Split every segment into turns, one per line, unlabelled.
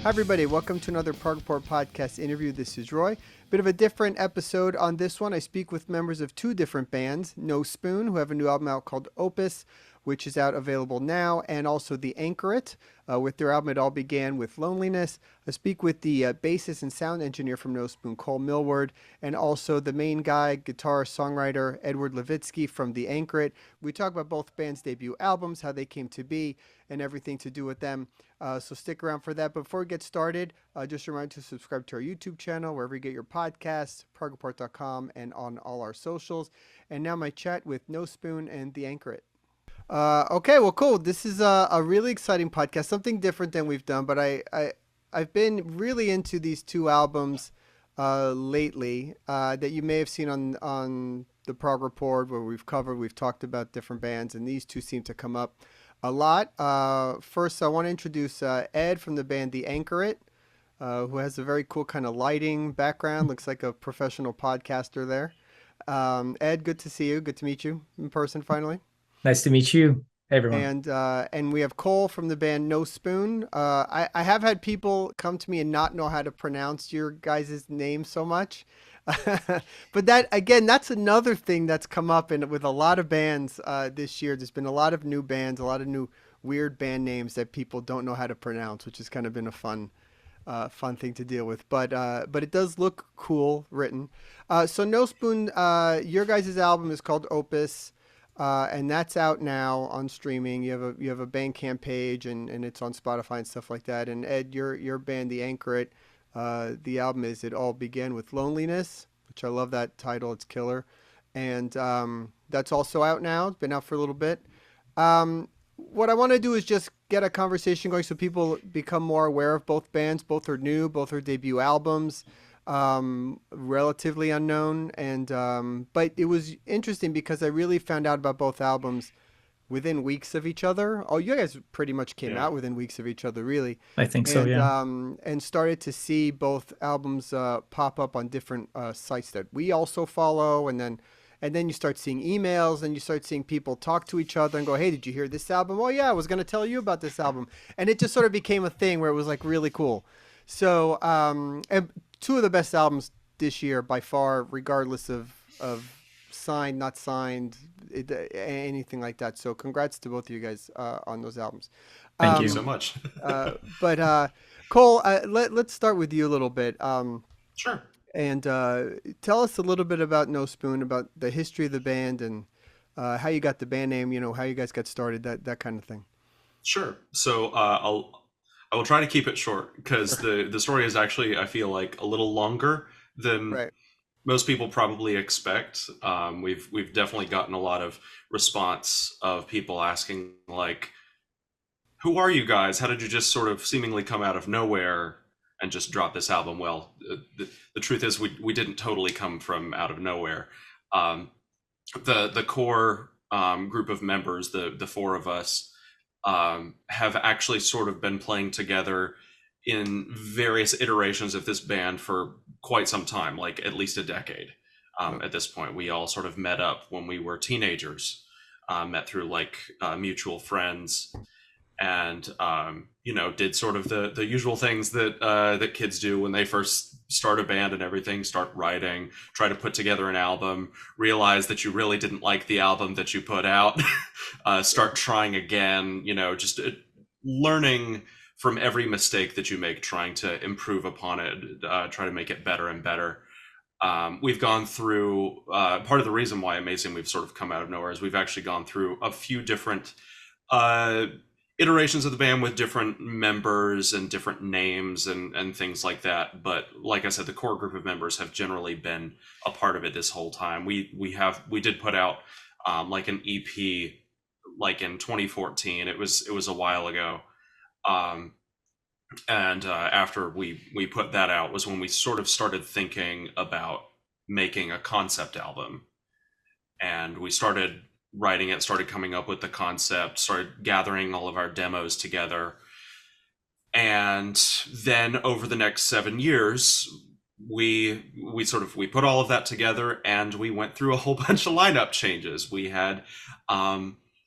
Hi, everybody. Welcome to another Prog Report podcast interview. This is Roy. Bit of a different episode on this one. I speak with members of two different bands, Nospūn, who have a new album out called Opus, which is out available now, and also The Anchoret, with their album It All Began with Loneliness. I speak with the bassist and sound engineer from Nospūn, Cole Millward, and also the main guy, guitarist, songwriter, Eduard Levitsky from The Anchoret. We talk about both bands' debut albums, how they came to be, and everything to do with them. So stick around for that. But before we get started, just a reminder to subscribe to our YouTube channel, wherever you get your podcasts, progreport.com, and on all our socials. And now my chat with Nospūn and The Anchoret. Okay, well, cool. This is a really exciting podcast, something different than we've done, but I've been really into these two albums lately that you may have seen on the Prog Report, where we've talked about different bands, and these two seem to come up a lot. First, I want to introduce Ed from the band The Anchoret, who has a very cool kind of lighting background, looks like a professional podcaster there. Ed, good to see you. Good to meet you in person finally.
Nice to meet you, everyone.
And we have Cole from the band Nospūn. I have had people come to me and not know how to pronounce your guys' name so much. But that, again, that's another thing that's come up with a lot of bands this year. There's been a lot of new bands, a lot of new weird band names that people don't know how to pronounce, which has kind of been a fun thing to deal with. But it does look cool written. So Nospūn, your guys' album is called Opus. And that's out now on streaming. You have a Bandcamp page, and it's on Spotify and stuff like that. And Ed, your band, The Anchoret, the album is It All Began with Loneliness, which I love that title. It's killer. And that's also out now. It's been out for a little bit. What I want to do is just get a conversation going so people become more aware of both bands. Both are new. Both are debut albums. Relatively unknown, and but it was interesting because I really found out about both albums within weeks of each other. Oh, you guys pretty much came out within weeks of each other, really.
I think so, yeah.
And started to see both albums pop up on different sites that we also follow, and then you start seeing emails, and you start seeing people talk to each other and go, "Hey, did you hear this album? Oh yeah, I was going to tell you about this album," and it just sort of became a thing where it was like really cool. So, and two of the best albums this year by far, regardless of signed, not signed, anything like that. So congrats to both of you guys on those albums.
Thank you
so much.
But Cole, let's start with you a little bit.
Sure.
And tell us a little bit about Nospūn, about the history of the band, and how you got the band name, how you guys got started, that kind of thing.
Sure. So I will try to keep it short because the story is actually, I feel like, a little longer than most people probably expect. We've definitely gotten a lot of response of people asking, like, who are you guys? How did you just sort of seemingly come out of nowhere and just drop this album? Well, the truth is we didn't totally come from out of nowhere. The core group of members, the four of us, have actually sort of been playing together in various iterations of this band for quite some time, like at least a decade. At this point, we all sort of met up when we were teenagers, met through like mutual friends, and did sort of the usual things that kids do when they first start a band and everything. Start writing, try to put together an album, realize that you really didn't like the album that you put out, start trying again, just learning from every mistake that you make, trying to improve upon it, try to make it better and better. We've gone through, part of the reason why Amazing we've sort of come out of nowhere is we've actually gone through a few different iterations of the band with different members and different names and things like that. But like I said, the core group of members have generally been a part of it this whole time. We did put out like an EP like in 2014. It was a while ago. And after we put that out was when we sort of started thinking about making a concept album. And we started writing it, started coming up with the concept, started gathering all of our demos together. And then over the next 7 years, we put all of that together, and we went through a whole bunch of lineup changes. We had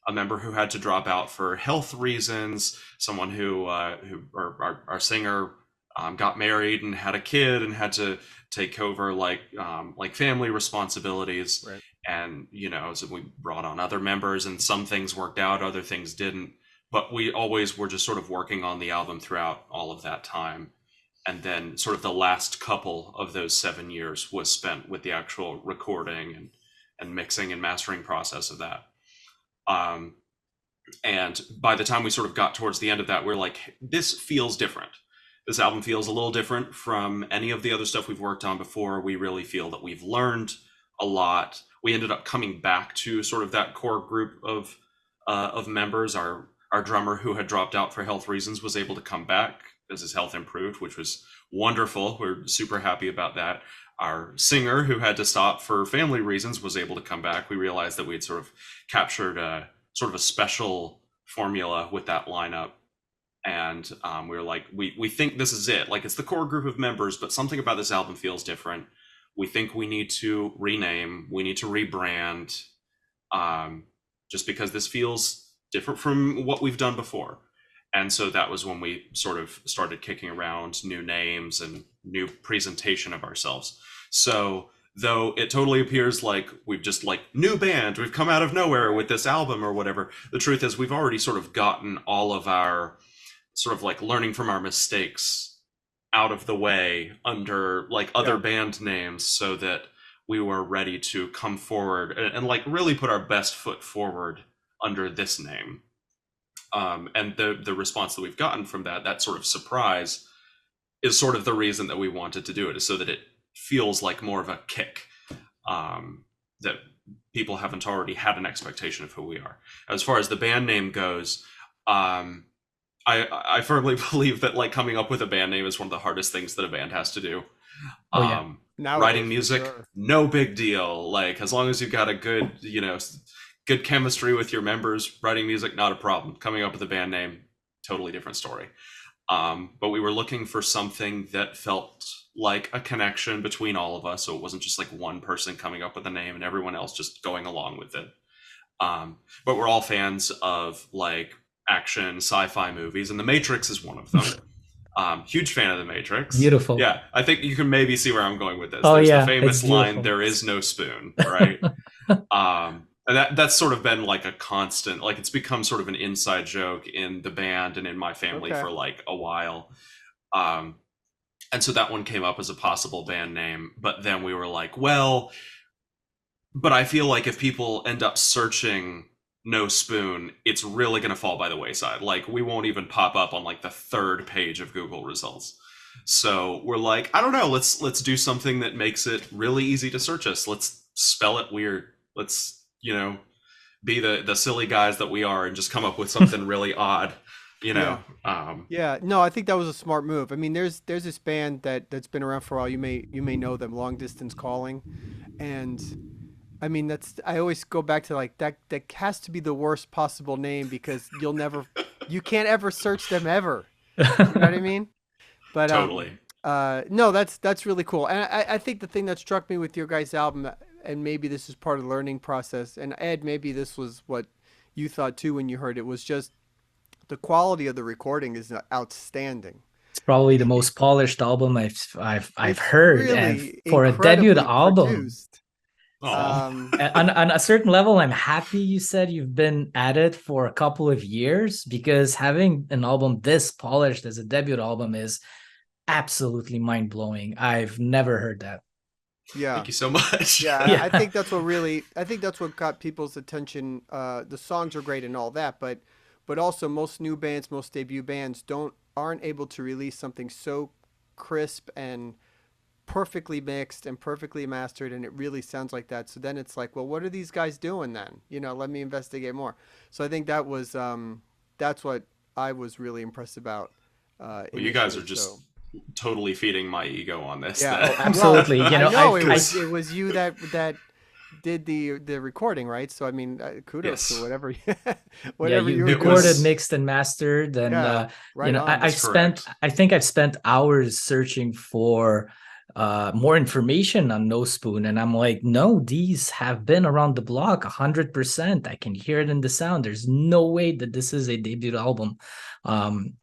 a member who had to drop out for health reasons, someone who our singer got married and had a kid and had to take over like family responsibilities.
Right.
And, so we brought on other members, and some things worked out, other things didn't. But we always were just sort of working on the album throughout all of that time. And then sort of the last couple of those 7 years was spent with the actual recording and mixing and mastering process of that. And by the time we sort of got towards the end of that, we're like, this feels different. This album feels a little different from any of the other stuff we've worked on before. We really feel that we've learned a lot. We ended up coming back to sort of that core group of members. Our drummer, who had dropped out for health reasons, was able to come back as his health improved, which was wonderful. We're super happy about that. Our singer, who had to stop for family reasons, was able to come back. We realized that we had sort of captured sort of a special formula with that lineup. And we were like, we think this is it. Like, it's the core group of members, but something about this album feels different. We think we need to rename, we need to rebrand, just because this feels different from what we've done before. And so that was when we sort of started kicking around new names and new presentation of ourselves. So though it totally appears like we've just like new band, we've come out of nowhere with this album or whatever, the truth is we've already sort of gotten all of our sort of like learning from our mistakes out of the way under like other band names, so that we were ready to come forward and like really put our best foot forward under this name. And the response that we've gotten from that sort of surprise is sort of the reason that we wanted to do it, is so that it feels like more of a kick, that people haven't already had an expectation of who we are. As far as the band name goes, I firmly believe that like coming up with a band name is one of the hardest things that a band has to do. Writing music, no big deal. Like, as long as you've got a good, good chemistry with your members, writing music, not a problem. Coming up with a band name, totally different story. But we were looking for something that felt like a connection between all of us, so it wasn't just like one person coming up with a name and everyone else just going along with it. But we're all fans of like action sci-fi movies, and The Matrix is one of them. Huge fan of The Matrix.
Beautiful.
Yeah, I think you can maybe see where I'm going with this.
Oh,
There's
yeah,
the famous line, "There is no spoon," right? And that's sort of been like a constant, like it's become sort of an inside joke in the band and in my family for like a while. And so that one came up as a possible band name, but then we were like, well, but I feel like if people end up searching No Spoon, it's really going to fall by the wayside. Like, we won't even pop up on like the 3rd page of Google results. So we're like, I don't know, let's do something that makes it really easy to search us. Let's spell it weird. Let's, be the silly guys that we are and just come up with something really odd, No,
I think that was a smart move. I mean, there's this band that's been around for a while. You may know them, Long Distance Calling. And I mean, I always go back to like that has to be the worst possible name, because you can't ever search them ever. You know what I mean? But
totally.
No, that's really cool. And I think the thing that struck me with your guys' album, and maybe this is part of the learning process, and Ed, maybe this was what you thought too when you heard it, was just the quality of the recording is outstandanding.
It's probably the most polished album I've heard,
really,
and for a debut album. On a certain level, I'm happy you said you've been at it for a couple of years, because having an album this polished as a debut album is absolutely mind-blowing. I've never heard that.
Yeah.
Thank you so much.
Yeah. I think that's what got people's attention. The songs are great and all that, but also most new bands, most debut bands aren't able to release something so crisp and perfectly mixed and perfectly mastered, and it really sounds like that. So then it's like, well, what are these guys doing then? Let me investigate more. So I think that was that's what I was really impressed about.
Well, you guys are just totally feeding my ego on this.
Yeah, absolutely.
It was you that did the recording, right? So I mean, kudos to whatever
you recorded, mixed, and mastered. And I think I've spent hours searching for more information on Nospūn, and I'm like, no, these have been around the block 100%. I can hear it in the sound. There's no way that this is a debut album.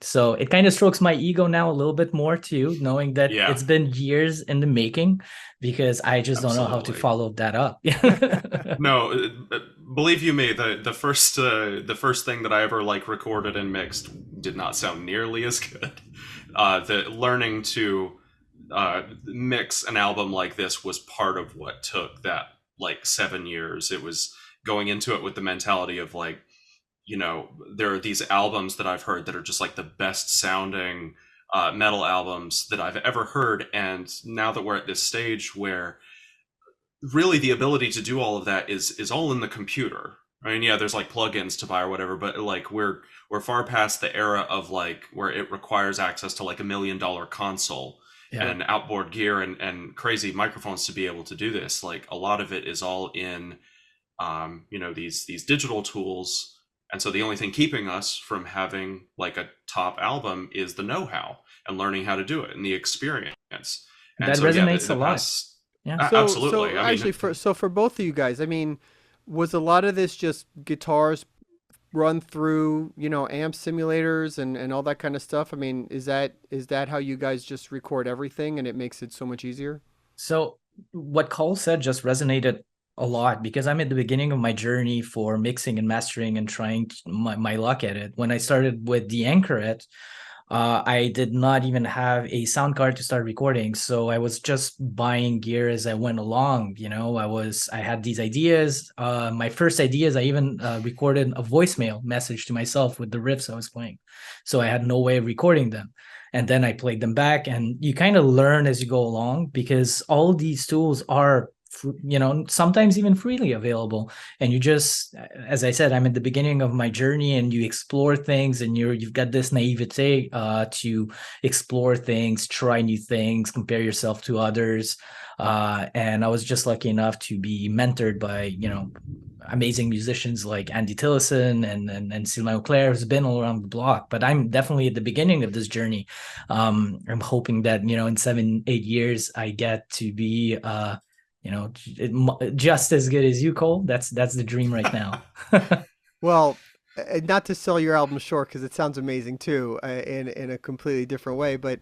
So it kind of strokes my ego now a little bit more too, knowing that it's been years in the making, because I just don't know how to follow that up.
No, believe you me, the first thing that I ever like recorded and mixed did not sound nearly as good. The learning to mix an album like this was part of what took that like 7 years. It was going into it with the mentality of like, you know, there are these albums that I've heard that are just like the best sounding metal albums that I've ever heard, and now that we're at this stage where really the ability to do all of that is all in the computer. I mean, yeah, there's like plugins to buy or whatever, but like we're far past the era of like where it requires access to like $1 million console and outboard gear and crazy microphones to be able to do this. Like a lot of it is all in you know, these digital tools. And so the only thing keeping us from having like a top album is the know-how and learning how to do it and the experience. And
that
so,
resonates a lot.
Absolutely.
So actually, for both of you guys, I mean, was a lot of this just guitars run through, you know, amp simulators and all that kind of stuff? I mean, is that how you guys just record everything and it makes it so much easier?
So what Cole said just resonated a lot, because I'm at the beginning of my journey for mixing and mastering and trying my luck at it. When I started with the Anchoret, I did not even have a sound card to start recording. So I was just buying gear as I went along. You know, I had these ideas. My first ideas, I even recorded a voicemail message to myself with the riffs I was playing. So I had no way of recording them. And then I played them back, and you kind of learn as you go along, because all these tools are, you know, sometimes even freely available. And you just, as I said, I'm at the beginning of my journey, and you explore things, and you've got this naivete to explore things, try new things, compare yourself to others. And I was just lucky enough to be mentored by, you know, amazing musicians like Andy Tillison and Sylvain Auclair, who's been all around the block. But I'm definitely at the beginning of this journey. I'm hoping that, you know, in 7-8 years, I get to be you know, just as good as you, Cole. That's the dream right now.
Well, not to sell your album short, because it sounds amazing too, in a completely different way, but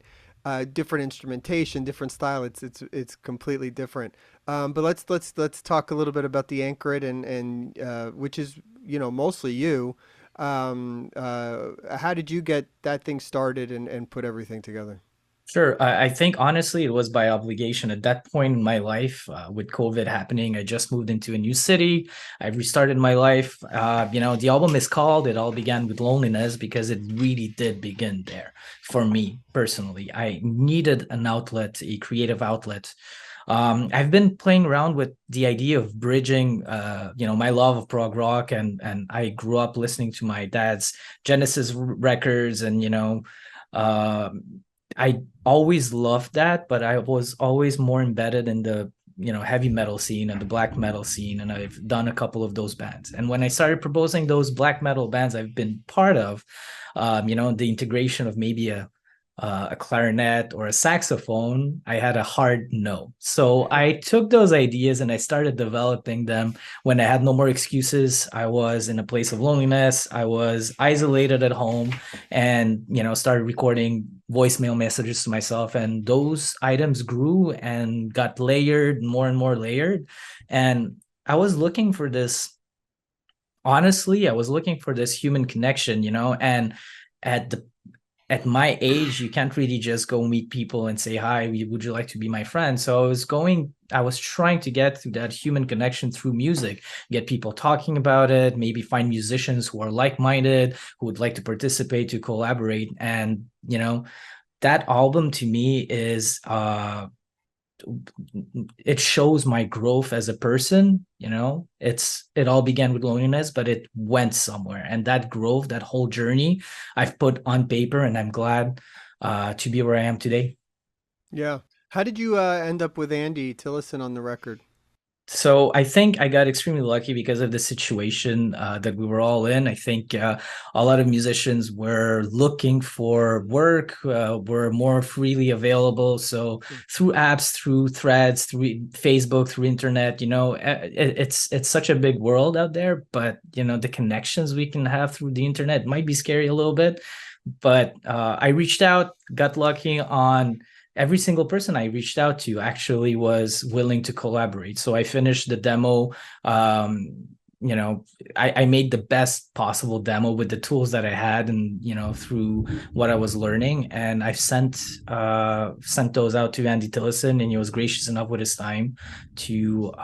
different instrumentation, different style. It's completely different. But let's talk a little bit about the Anchoret and which is, you know, mostly you. How did you get that thing started and put everything together?
Sure. I think honestly, it was by obligation at that point in my life. With COVID happening, I just moved into a new city. I restarted my life. You know, the album is called "It All Began with Loneliness" because it really did begin there for me personally. I needed an outlet, a creative outlet. I've been playing around with the idea of bridging, you know, my love of prog rock, and I grew up listening to my dad's Genesis records, and you know. I always loved that, but I was always more embedded in the, you know, heavy metal scene and the black metal scene, and I've done a couple of those bands. And when I started proposing those black metal bands I've been part of, you know, the integration of maybe a clarinet or a saxophone, I had a hard no. So I took those ideas and I started developing them when I had no more excuses. I was in a place of loneliness. I was isolated at home, and, you know, started recording voicemail messages to myself. And those items grew and got layered, more and more layered. And I was looking for this, honestly, I was looking for this human connection, you know, and at my age, you can't really just go meet people and say, hi, would you like to be my friend? So I was trying to get to that human connection through music, get people talking about it, maybe find musicians who are like-minded, who would like to participate, to collaborate. And, you know, that album to me is, it shows my growth as a person. You know, it all began with loneliness, but it went somewhere, and that growth, that whole journey, I've put on paper, and I'm glad to be where I am today.
Yeah. How did you end up with Andy Tillison on the record?
So I think I got extremely lucky because of the situation that we were all in. I think a lot of musicians were looking for work, were more freely available. So through apps, through threads, through Facebook, through internet, it's such a big world out there. But the connections we can have through the internet might be scary a little bit. But I reached out, got lucky on every single person I reached out to actually was willing to collaborate. So I finished the demo. I made the best possible demo with the tools that I had and, through what I was learning. And I've sent those out to Andy Tillison, and he was gracious enough with his time to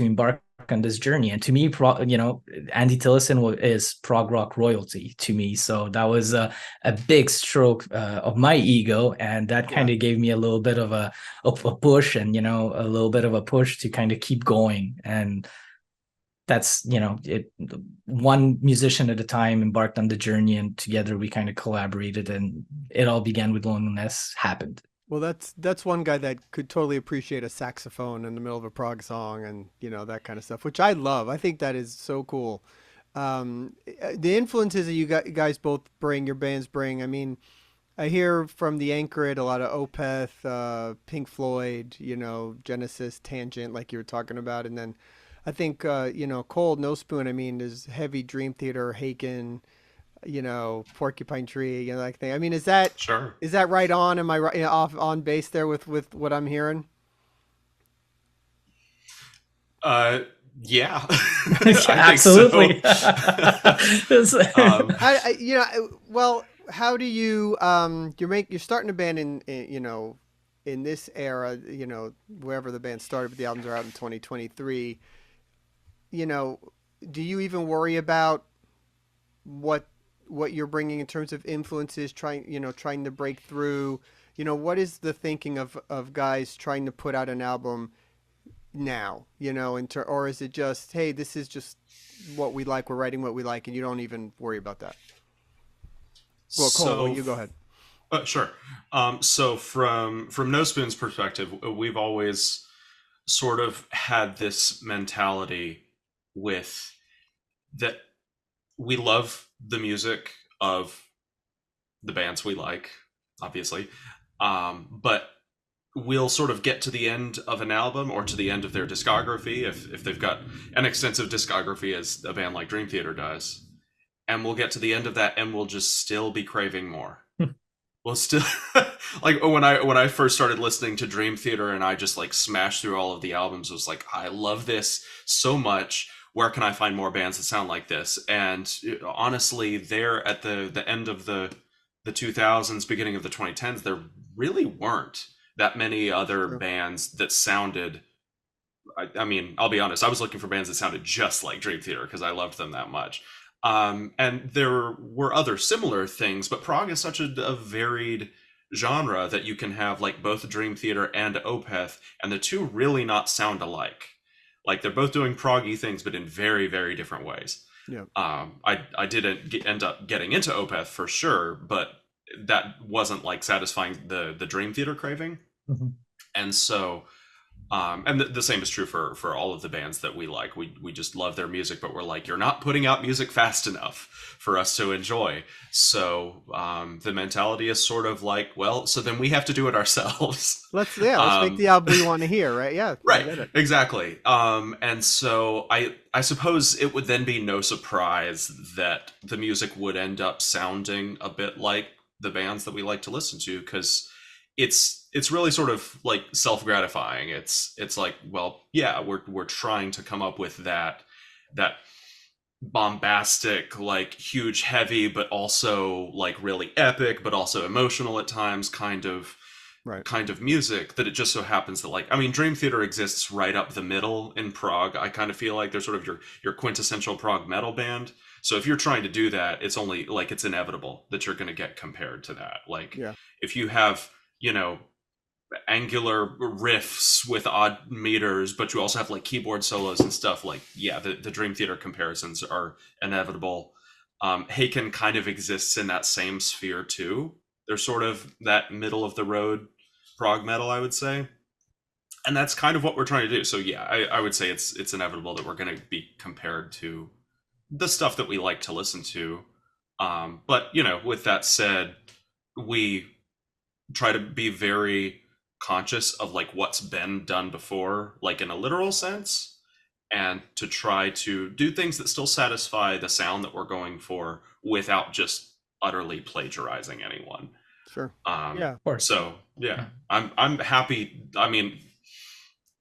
embark on this journey. And to me, Andy Tillison is prog rock royalty to me. So that was a big stroke of my ego, and that kind of gave me a little bit of a push, and a little bit of a push to kind of keep going. And that's one musician at a time embarked on the journey, and together we kind of collaborated, and it all began with Loneliness happened.
Well, that's one guy that could totally appreciate a saxophone in the middle of a prog song and, that kind of stuff, which I love. I think that is so cool. The influences that you guys both bring, your bands bring, I mean, I hear from the Anchoret a lot of Opeth, Pink Floyd, Genesis, Tangent, like you were talking about. And then I think, Cole, Nospūn, I mean, is heavy Dream Theater, Haken, Porcupine Tree, like thing. I mean, is that right on? Am I right, off on base there with what I'm hearing?
Yeah,
absolutely.
Well, how do you you're starting a band in this era, wherever the band started, but the albums are out in 2023. Do you even worry about what you're bringing in terms of influences, trying to break through? What is the thinking of guys trying to put out an album now, or is it just, hey, this is just what we like, we're writing what we like, and you don't even worry about that? Well, Cole, you go ahead.
Sure. So from Nospūn's perspective, we've always sort of had this mentality with that we love the music of the bands we like, obviously, but we'll sort of get to the end of an album or to the end of their discography if they've got an extensive discography as a band like Dream Theater does, and we'll get to the end of that and we'll just still be craving more. We'll still like when I first started listening to Dream Theater and I just like smashed through all of the albums, it was like, I love this so much. Where can I find more bands that sound like this? And honestly, there at the end of the 2000s, beginning of the 2010s, there really weren't that many other bands that sounded. I mean, I'll be honest, I was looking for bands that sounded just like Dream Theater because I loved them that much. And there were other similar things, but prog is such a varied genre that you can have like both Dream Theater and Opeth, and the two really not sound alike. Like they're both doing proggy things, but in very, very different ways.
Yeah.
I didn't end up getting into Opeth for sure, but that wasn't like satisfying the Dream Theater craving.
Mm-hmm.
And so, and the same is true for all of the bands that we like. We just love their music, but we're like, you're not putting out music fast enough for us to enjoy. So the mentality is sort of like, well, so then we have to do it ourselves.
Let's make the album we want to hear, right? Yeah,
right, exactly. And so I suppose it would then be no surprise that the music would end up sounding a bit like the bands that we like to listen to, because it's really sort of like self-gratifying. It's like, well, yeah, we're trying to come up with that bombastic, like huge, heavy, but also like really epic, but also emotional at times kind of music, that it just so happens that, like, I mean, Dream Theater exists right up the middle in prog. I kind of feel like they're sort of your quintessential prog metal band. So if you're trying to do that, it's only like, it's inevitable that you're going to get compared to that. Like, if you have, angular riffs with odd meters, but you also have like keyboard solos and stuff, like, the Dream Theater comparisons are inevitable. Haken kind of exists in that same sphere too. They're sort of that middle of the road prog metal, I would say. And that's kind of what we're trying to do. So yeah, I would say it's inevitable that we're going to be compared to the stuff that we like to listen to. But with that said, we try to be very conscious of like what's been done before, like in a literal sense, and to try to do things that still satisfy the sound that we're going for without just utterly plagiarizing anyone.
Sure. Yeah.
Of course.
So yeah, I'm happy. I mean,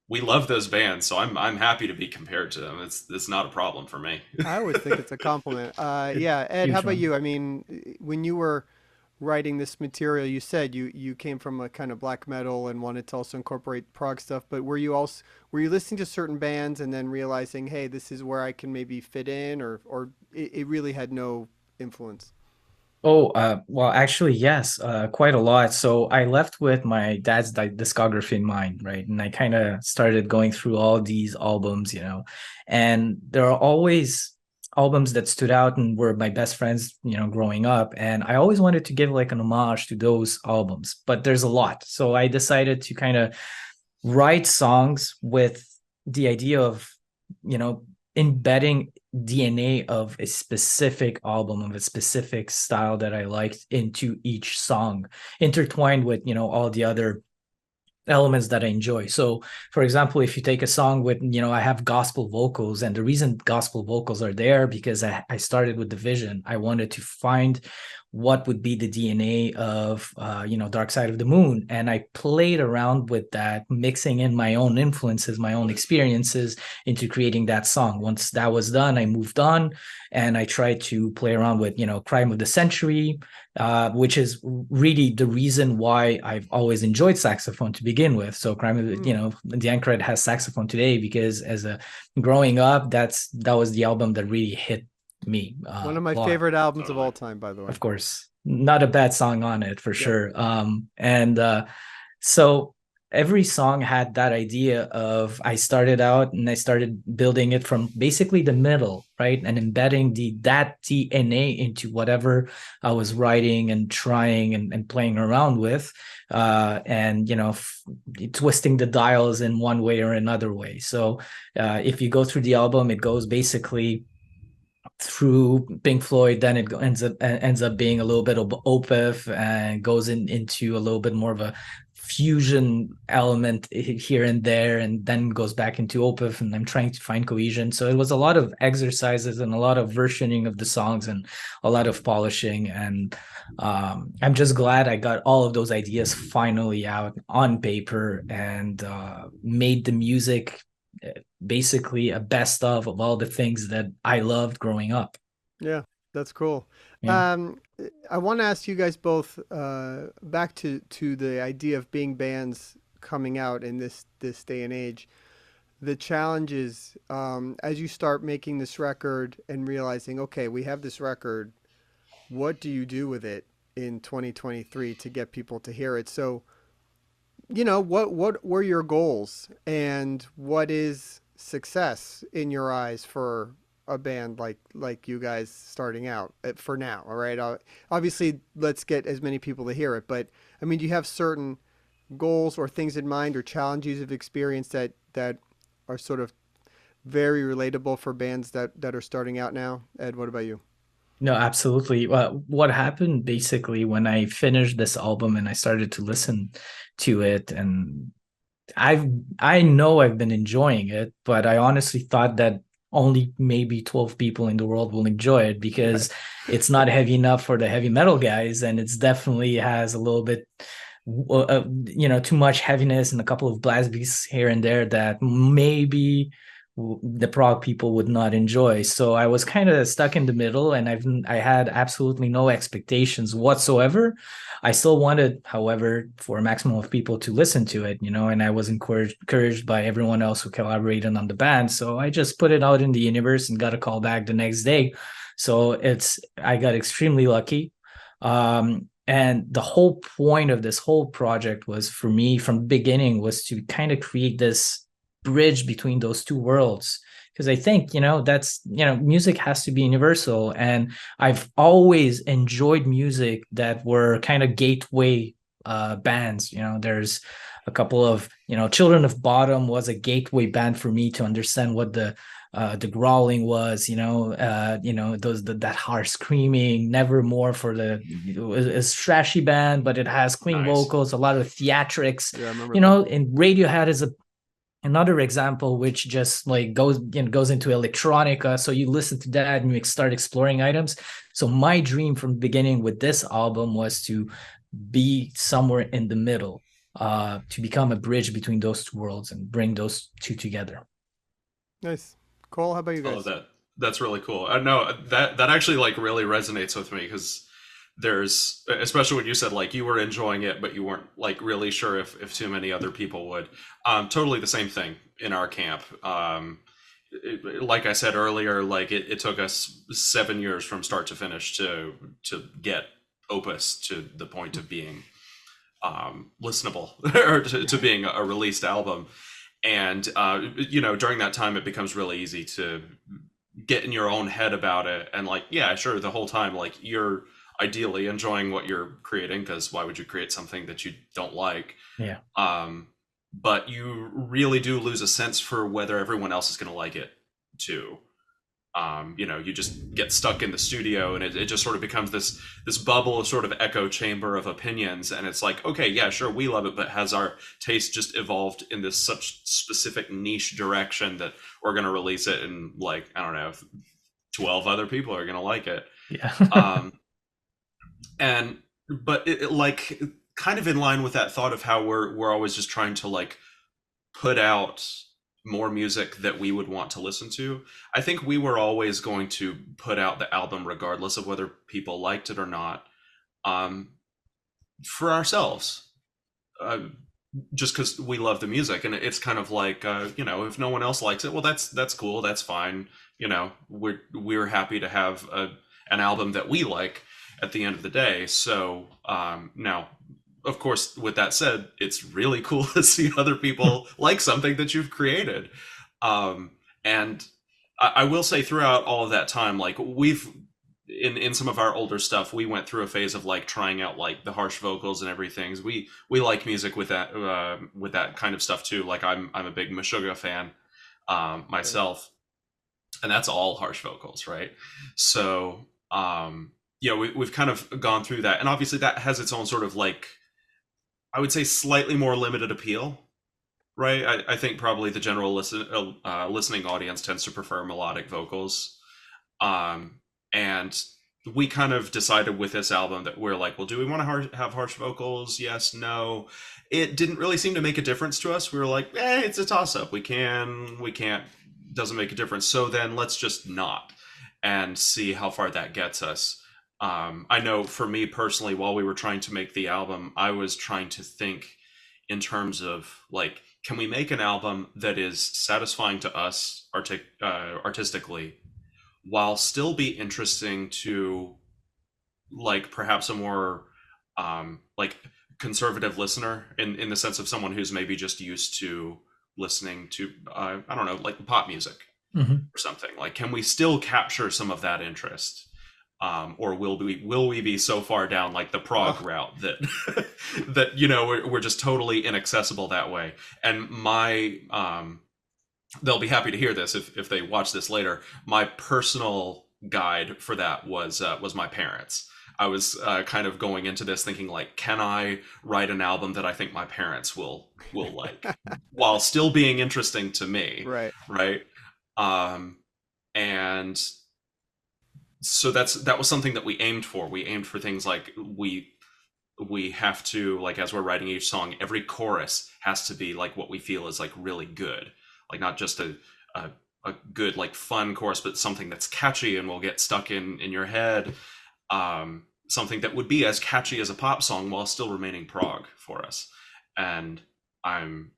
we love those bands, so I'm happy to be compared to them. It's not a problem for me.
I always think it's a compliment. Yeah, Ed, how about you? I mean, when you were writing this material, you said you came from a kind of black metal and wanted to also incorporate prog stuff, but were you listening to certain bands and then realizing, hey, this is where I can maybe fit in, or it really had no influence?
Oh, well, actually, yes, quite a lot. So I left with my dad's discography in mind, right? And I kind of started going through all these albums, and there are always albums that stood out and were my best friends, growing up. And I always wanted to give like an homage to those albums, but there's a lot. So I decided to kind of write songs with the idea of, embedding DNA of a specific album, of a specific style that I liked into each song, intertwined with, all the other elements that I enjoy. So, for example, if you take a song with, I have gospel vocals, and the reason gospel vocals are there because I started with the vision. I wanted to find what would be the DNA of, Dark Side of the Moon. And I played around with that, mixing in my own influences, my own experiences into creating that song. Once that was done, I moved on and I tried to play around with, Crime of the Century, which is really the reason why I've always enjoyed saxophone to begin with. So Crime of the Anchoret has saxophone today because growing up, that was the album that really hit me.
One of my favorite albums of all time, by the way.
Of course, not a bad song on it for sure. So every song had that idea of, I started out and I started building it from basically the middle, right? And embedding that DNA into whatever I was writing and trying and playing around with, and twisting the dials in one way or another way. So if you go through the album, it goes basically through Pink Floyd, then it ends up being a little bit of Opeth and goes into a little bit more of a fusion element here and there, and then goes back into Opeth, and I'm trying to find cohesion. So it was a lot of exercises and a lot of versioning of the songs and a lot of polishing, and I'm just glad I got all of those ideas finally out on paper and made the music basically a best of all the things that I loved growing up.
Yeah, that's cool. Yeah. I want to ask you guys both back to the idea of being bands coming out in this day and age. The challenges as you start making this record and realizing, okay, we have this record. What do you do with it in 2023 to get people to hear it? So, what were your goals, and what is success in your eyes for a band like you guys starting out for now? All right. Obviously, let's get as many people to hear it. But I mean, do you have certain goals or things in mind or challenges you've experienced that are sort of very relatable for bands that are starting out now? Ed, what about you?
No, absolutely. What happened basically when I finished this album and I started to listen to it, and I know I've been enjoying it, but I honestly thought that only maybe 12 people in the world will enjoy it because it's not heavy enough for the heavy metal guys, and it's definitely has a little bit too much heaviness and a couple of blast beats here and there that maybe the prog people would not enjoy. So I was kind of stuck in the middle, and I had absolutely no expectations whatsoever. I still wanted, however, for a maximum of people to listen to it, and I was encouraged by everyone else who collaborated on the band. So I just put it out in the universe and got a call back the next day. So I got extremely lucky. And the whole point of this whole project was, for me from the beginning, was to kind of create this bridge between those two worlds, because I think that's music has to be universal, and I've always enjoyed music that were kind of gateway bands. There's a couple of, Children of Bottom was a gateway band for me to understand what the growling was, that harsh screaming. Nevermore for it's trashy band, but it has clean vocals, a lot of theatrics.
Yeah, I remember
and Radiohead is another example, which just like goes into electronica. So you listen to that and you start exploring items. So my dream from the beginning with this album was to be somewhere in the middle, to become a bridge between those two worlds and bring those two together.
Nice. Cole, how about you guys?
Oh, that's really cool. No, that actually like really resonates with me, because there's, especially when you said like you were enjoying it but you weren't like really sure if too many other people would. Totally the same thing in our camp. Like I said earlier, like it took us 7 years from start to finish to get Opus to the point of being listenable, or to being a released album. And during that time it becomes really easy to get in your own head about it, and like, yeah, sure, the whole time like you're ideally enjoying what you're creating, because why would you create something that you don't like?
Yeah.
But you really do lose a sense for whether everyone else is going to like it too. You just get stuck in the studio, and it just sort of becomes this bubble of sort of echo chamber of opinions. And it's like, okay, yeah, sure, we love it, but has our taste just evolved in this such specific niche direction that we're going to release it, and like, I don't know, 12 other people are going to like it.
Yeah.
But it like kind of in line with that thought of how we're always just trying to like put out more music that we would want to listen to. I think we were always going to put out the album regardless of whether people liked it or not, for ourselves, just because we love the music. And it's kind of like, if no one else likes it, well, that's cool, that's fine. We're happy to have an album that we like at the end of the day. So now, of course, with that said, it's really cool to see other people like something that you've created. And I will say, throughout all of that time, like we've, in some of our older stuff, we went through a phase of like trying out like the harsh vocals and everything. We like music with that kind of stuff too. Like I'm a big Meshuggah fan myself, and that's all harsh vocals, right? So we've kind of gone through that, and obviously that has its own sort of like, I would say, slightly more limited appeal, right? I think probably the general listening audience tends to prefer melodic vocals. And we kind of decided with this album that we're like, well, do we want to have harsh vocals? Yes, no. It didn't really seem to make a difference to us. We were like, it's a toss-up. We can't, doesn't make a difference. So then let's just not, and see how far that gets us. I know for me personally, while we were trying to make the album, I was trying to think in terms of like, can we make an album that is satisfying to us artistically, while still be interesting to like perhaps a more like conservative listener, in the sense of someone who's maybe just used to listening to I don't know, like pop music or something. Like, can we still capture some of that interest? Or will we be so far down like the Prog route that that we're just totally inaccessible that way? And they'll be happy to hear this if they watch this later. My personal guide for that was my parents. I was kind of going into this thinking like, can I write an album that I think my parents will like, while still being interesting to me, right? And so that was something that we aimed for. We aimed for things like we have to, like, as we're writing each song, every chorus has to be like what we feel is like really good, like not just a good like fun chorus, but something that's catchy and will get stuck in your head. Something that would be as catchy as a pop song while still remaining prog for us. And I'm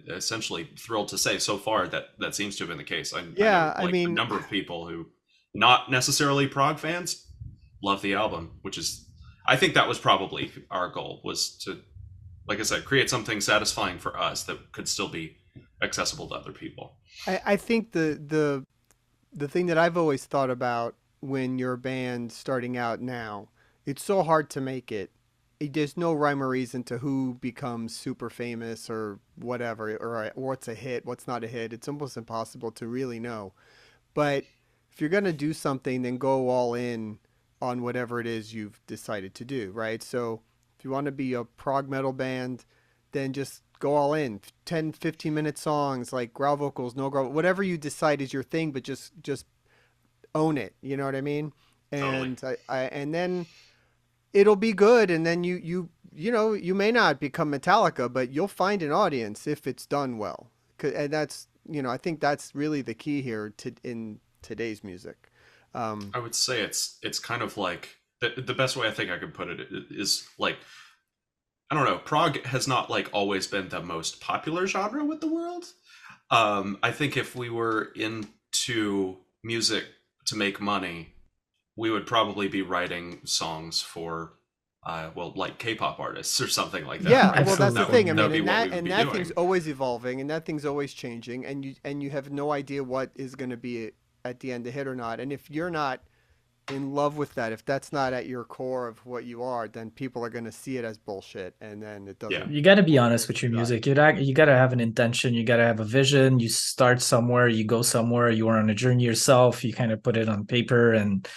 essentially thrilled to say so far that seems to have been the case. I know, like, a number of people who, not necessarily prog fans, love the album, which is, I think that was probably our goal, was to, like I said, create something satisfying for us that could still be accessible to other people.
I think the thing that I've always thought about when you're a band starting out now, it's so hard to make it there's no rhyme or reason to who becomes super famous or whatever, or what's a hit, what's not a hit. It's almost impossible to really know. But if you're going to do something, then go all in on whatever it is you've decided to do, right? So if you want to be a prog metal band, then just go all in. 10, 15-minute songs, like growl vocals, no growl, whatever you decide is your thing, but just own it. You know what I mean? And
Totally.
And then it'll be good. And then you know, you may not become Metallica, but you'll find an audience if it's done well. And that's, you know, I think that's really the key here in today's music.
I would say it's kind of like the best way I think I could put it is like, I don't know, prog has not like always been the most popular genre with the world. I think if we were into music to make money, we would probably be writing songs for like K-pop artists or something like that.
Yeah,
right?
well, that's the thing. I
That would
mean,
be what we would be
that
doing.
thing's always evolving, and that thing's always changing, and you have no idea what is going to be at the end a hit or not. And if you're not in love with that, if that's not at your core of what you are, then people are going to see it as bullshit, and then it doesn't.
You got to be honest with your music. You got to have an intention. You got to have a vision. You start somewhere, you go somewhere. You are on a journey yourself. You kind of put it on paper, and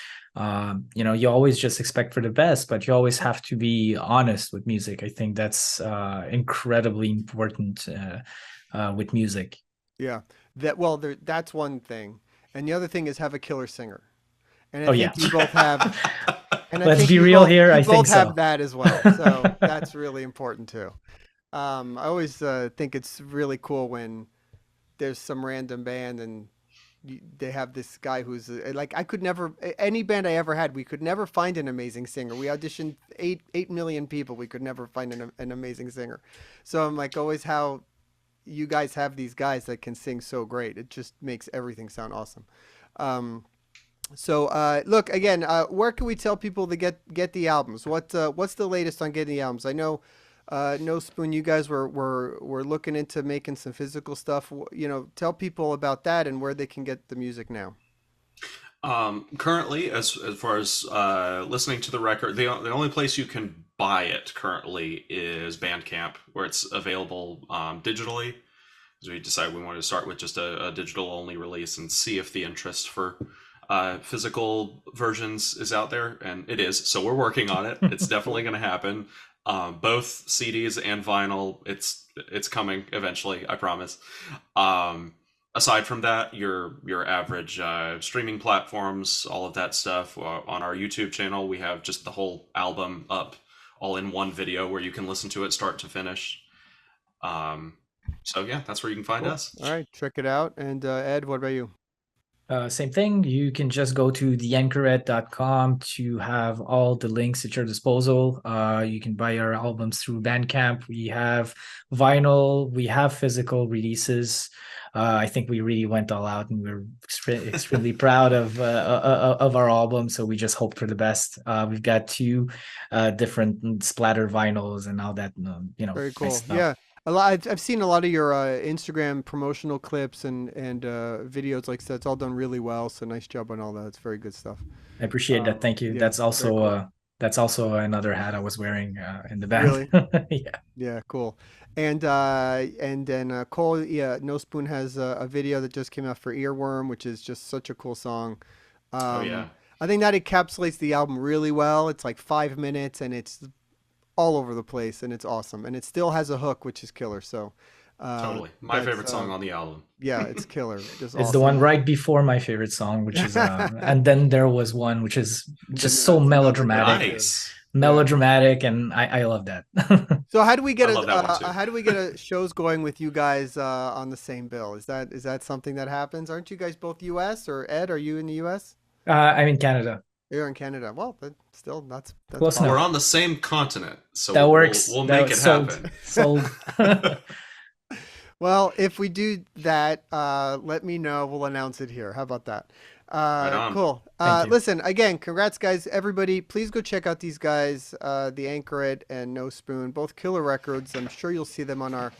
you know, you always just expect for the best, but you always have to be honest with music. I think that's incredibly important with music.
Yeah, that's one thing, and the other thing is have a killer singer. And
I
think you both have. And
Let's be real here. I think
so. Both have that as well, so that's really important too. I always think it's really cool when there's some random band and they have this guy who's like, I could never, any band I ever had, we could never find an amazing singer. We auditioned 8 million people, we could never find an amazing singer. So I'm like, always how you guys have these guys that can sing so great. It just makes everything sound awesome. So look, again, where can we tell people to get the albums? What's the latest on getting the albums? I know Nospūn, you guys were looking into making some physical stuff. You know, tell people about that and where they can get the music now.
Currently, as far as listening to the record, the only place you can buy it currently is Bandcamp, where it's available digitally. Because we decided we wanted to start with just a digital only release and see if the interest for physical versions is out there, and it is. So we're working on it. It's definitely going to happen. Both CDs and vinyl. It's coming eventually, I promise. Aside from that, your average streaming platforms, all of that stuff. On our YouTube channel, we have just the whole album up, all in one video where you can listen to it start to finish. So yeah, that's where you can find us.
All right, check it out. And Ed, what about you?
Same thing. You can just go to theanchoret.com to have all the links at your disposal. You can buy our albums through Bandcamp. We have vinyl. We have physical releases. I think we really went all out, and we're extremely proud of our album. So we just hope for the best. We've got 2 different splatter vinyls and all that. You know,
very cool.
Nice stuff.
Yeah. I've seen a lot of your Instagram promotional clips and videos like that. It's all done really well. So nice job on all that. It's very good stuff.
I appreciate that. Thank you.
Yeah,
that's also
cool.
That's also another hat I was wearing in the band.
Really?
Yeah.
Yeah, cool. And then Cole, Nospūn has a video that just came out for Earworm, which is just such a cool song.
Oh yeah.
I think that encapsulates the album really well. It's like 5 minutes and it's all over the place, and it's awesome, and it still has a hook, which is killer. So
totally my favorite song on the album.
Yeah, it's killer. Just
it's
awesome.
The one right before my favorite song, which is and then there was one which is just so melodramatic.
Nice.
Melodramatic, and I love that.
So how do we get shows going with you guys on the same bill? Is that something that happens? Aren't you guys both US, or Ed, are you in the US?
I'm in Canada.
You're in Canada. Well, but still, that's
close.
We're on the same continent, so
that works.
We'll make it happen.
Sold.
Well, if we do that, let me know. We'll announce it here. How about that?
Right
cool. Listen, again, congrats, guys. Everybody, please go check out these guys, The Anchoret and Nospūn, both killer records. I'm sure you'll see them on our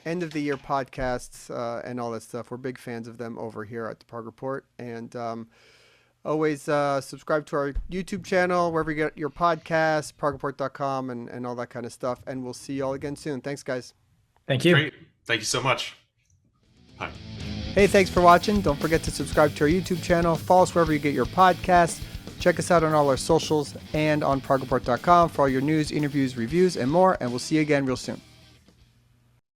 end of the year podcasts and all that stuff. We're big fans of them over here at the Prog Report. And Always subscribe to our YouTube channel, wherever you get your podcasts, progreport.com, and all that kind of stuff. And we'll see you all again soon. Thanks, guys.
Thank you.
Great. Thank you so much. Bye.
Hey, thanks for watching. Don't forget to subscribe to our YouTube channel. Follow us wherever you get your podcasts. Check us out on all our socials and on progreport.com for all your news, interviews, reviews, and more. And we'll see you again real soon.